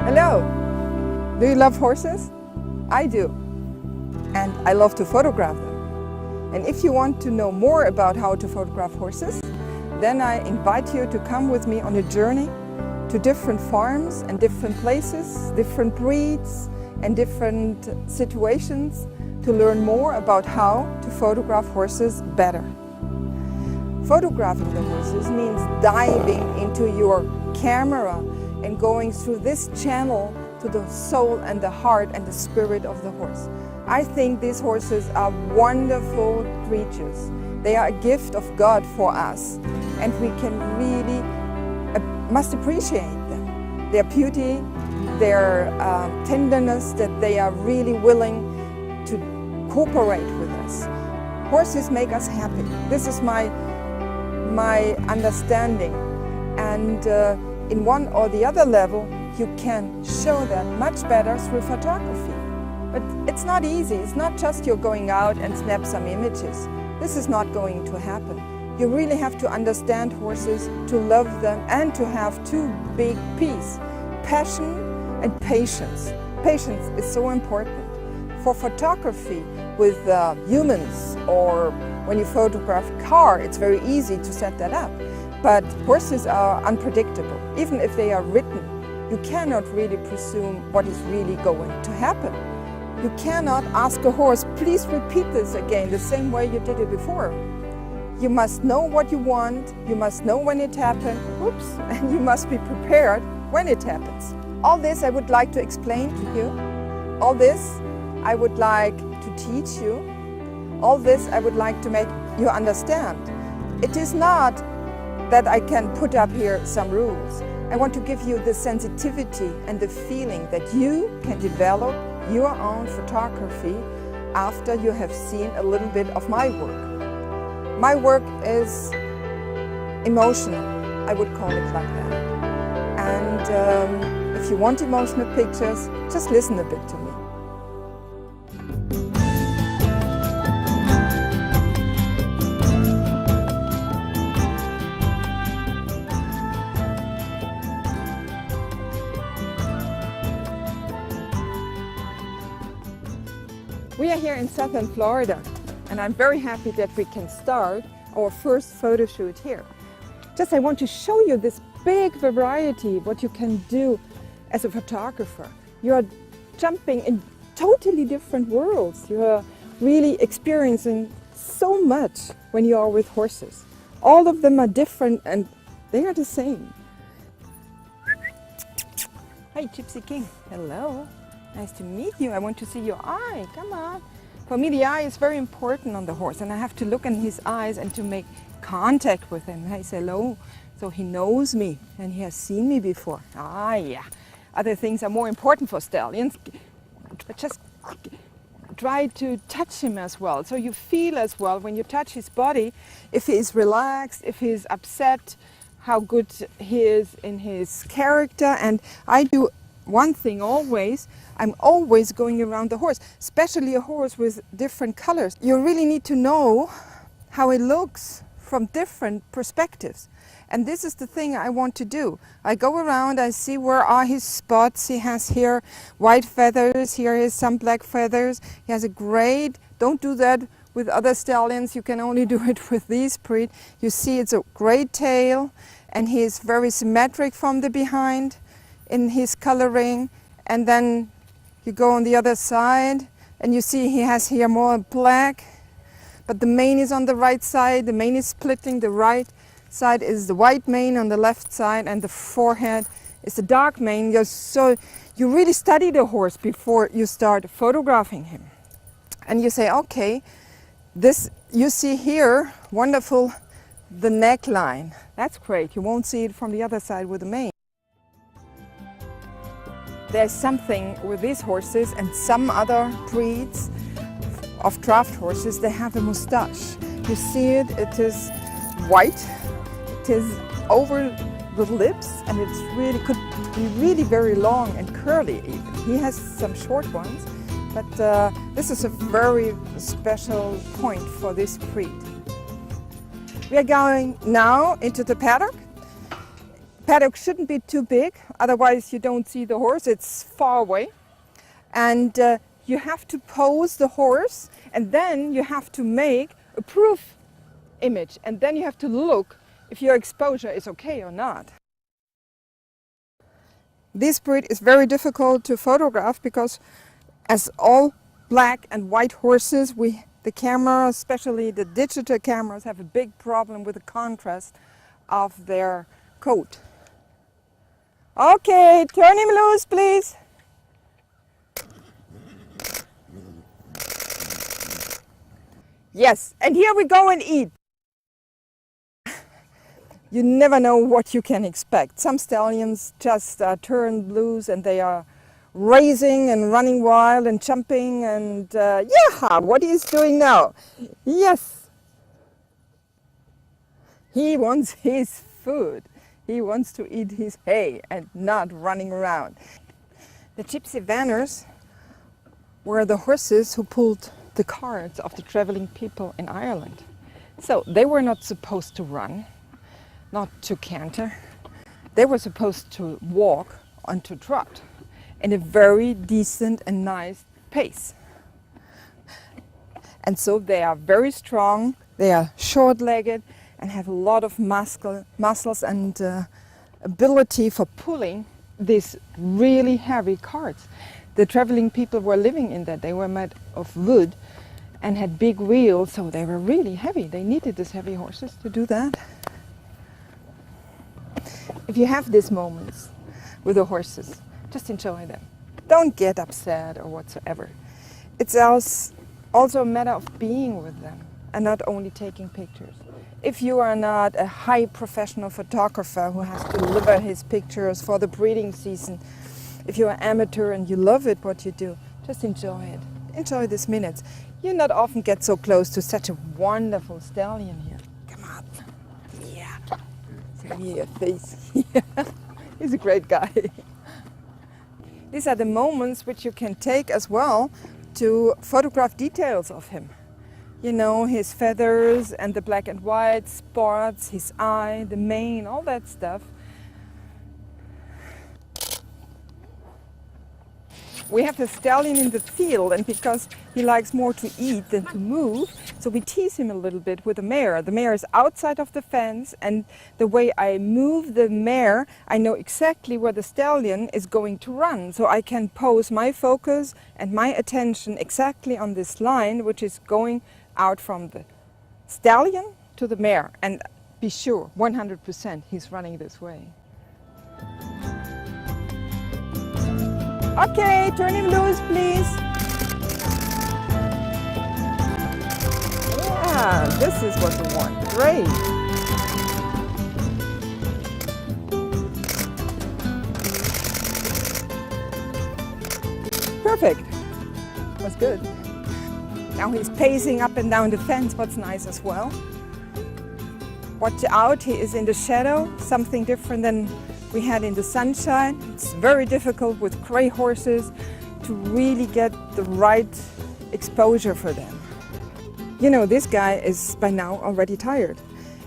Hello! Do you love horses? I do. And I love to photograph them. And if you want to know more about how to photograph horses, then I invite you to come with me on a journey to different farms and different places, different breeds and different situations to learn more about how to photograph horses better. Photographing the horses means diving into your camera and going through this channel to the soul and the heart and the spirit of the horse. I think these horses are wonderful creatures. They are a gift of God for us, and we can really must appreciate them. Their beauty, their tenderness, that they are really willing to cooperate with us. Horses make us happy. This is my understanding, and in one or the other level, you can show that much better through photography. But it's not easy. It's not just you're going out and snap some images. This is not going to happen. You really have to understand horses, to love them, and to have two big P's: passion and patience. Patience is so important. For photography with humans, or when you photograph a car, it's very easy to set that up. But horses are unpredictable. Even if they are ridden, you cannot really presume what is really going to happen. You cannot ask a horse, please repeat this again the same way you did it before. You must know what you want, you must know when it happened, oops, and you must be prepared when it happens. All this I would like to explain to you. All this I would like to teach you. All this I would like to make you understand. It is not that I can put up here some rules. I want to give you the sensitivity and the feeling that you can develop your own photography after you have seen a little bit of my work. My work is emotional, I would call it like that. And if you want emotional pictures, just listen a bit to me. We are here in southern Florida, and I'm very happy that we can start our first photo shoot here. I want to show you this big variety, what you can do as a photographer. You are jumping in totally different worlds. You are really experiencing so much when you are with horses. All of them are different and they are the same. Hi, Gypsy King. Hello. Nice to meet you. I want to see your eye. Come on. For me, the eye is very important on the horse, and I have to look in his eyes and to make contact with him. I say hello, so he knows me and he has seen me before. Ah, yeah. Other things are more important for stallions, but just try to touch him as well. So you feel as well when you touch his body, if he is relaxed, if he is upset, how good he is in his character. And I do one thing always, I'm always going around the horse, especially a horse with different colors. You really need to know how it looks from different perspectives. And this is the thing I want to do. I go around, I see where are his spots. He has here white feathers, here is some black feathers. He has a great, don't do that with other stallions, you can only do it with these breed. You see it's a great tail and he is very symmetric from the behind in his coloring. And then you go on the other side and you see he has here more black, but the mane is on the right side, the mane is splitting, the right side is the white mane on the left side and the forehead is the dark mane. So you really study the horse before you start photographing him. And you say, okay, this you see here, wonderful, the neckline. That's great. You won't see it from the other side with the mane. There's something with these horses and some other breeds of draft horses, they have a mustache. You see it, it is white. It is over the lips and it really could be really very long and curly even. He has some short ones, but this is a very special point for this breed. We are going now into the paddock. Paddock shouldn't be too big, otherwise you don't see the horse, it's far away. And you have to pose the horse and then you have to make a proof image and then you have to look if your exposure is okay or not. This breed is very difficult to photograph because as all black and white horses, the camera, especially the digital cameras, have a big problem with the contrast of their coat. Okay, turn him loose, please. Yes, and here we go and eat. You never know what you can expect. Some stallions just turn loose and they are racing and running wild and jumping and yeah, what he's doing now. Yes, he wants his food. He wants to eat his hay and not running around. The gypsy vanners were the horses who pulled the carts of the traveling people in Ireland. So they were not supposed to run, not to canter. They were supposed to walk and to trot in a very decent and nice pace. And so they are very strong, they are short-legged and have a lot of muscles and ability for pulling these really heavy carts. The traveling people were living in that. They were made of wood and had big wheels, so they were really heavy. They needed these heavy horses to do that. If you have these moments with the horses, just enjoy them. Don't get upset or whatsoever. It's also a matter of being with them and not only taking pictures. If you are not a high professional photographer who has to deliver his pictures for the breeding season, if you're an amateur and you love it, what you do, just enjoy it. Enjoy these minutes. You not often get so close to such a wonderful stallion here. Come on. Yeah. Show me your face. Yeah. He's a great guy. These are the moments which you can take as well to photograph details of him. You know, his feathers and the black and white spots, his eye, the mane, all that stuff. We have a stallion in the field, and because he likes more to eat than to move, so we tease him a little bit with the mare. The mare is outside of the fence, and the way I move the mare, I know exactly where the stallion is going to run. So I can pose my focus and my attention exactly on this line, which is going out from the stallion to the mare. And be sure, 100% he's running this way. Okay, turn him loose, please. Yeah, this is what we want. Great. perfect. Was good. Now he's pacing up and down the fence, what's nice as well. Watch out, he is in the shadow, something different than we had in the sunshine. It's very difficult with gray horses to really get the right exposure for them. You know, this guy is by now already tired.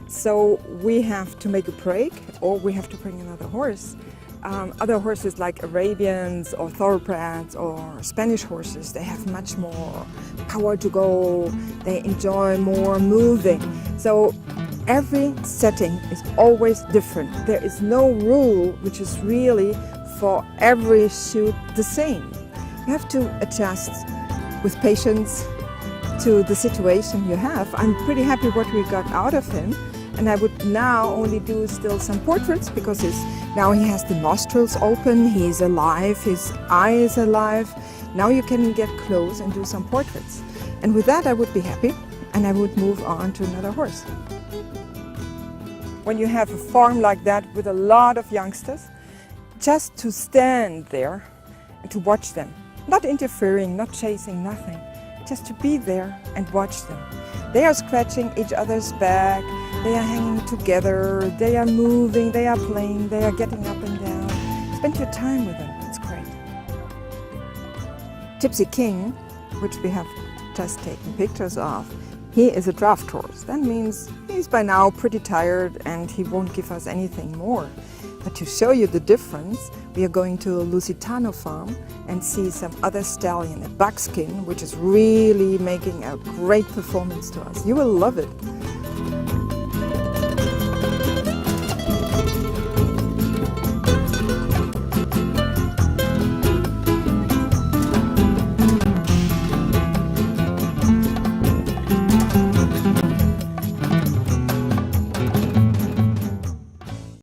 So we have to make a break or we have to bring another horse. Other horses like Arabians or thoroughbreds or Spanish horses, they have much more power to go. They enjoy more moving. So every setting is always different. There is no rule which is really for every shoot the same. You have to adjust with patience to the situation you have. I'm pretty happy what we got out of him. And I would now only do still some portraits because now he has the nostrils open, he is alive, his eye is alive. Now you can get close and do some portraits. And with that I would be happy and I would move on to another horse. When you have a farm like that with a lot of youngsters, just to stand there and to watch them, not interfering, not chasing, nothing, just to be there and watch them. They are scratching each other's back, they are hanging together, they are moving, they are playing, they are getting up and down. Spend your time with them, it's great. Gypsy King, which we have just taken pictures of, he is a draft horse. That means he's by now pretty tired and he won't give us anything more. But to show you the difference, we are going to a Lusitano farm and see some other stallion, a buckskin, which is really making a great performance to us. You will love it.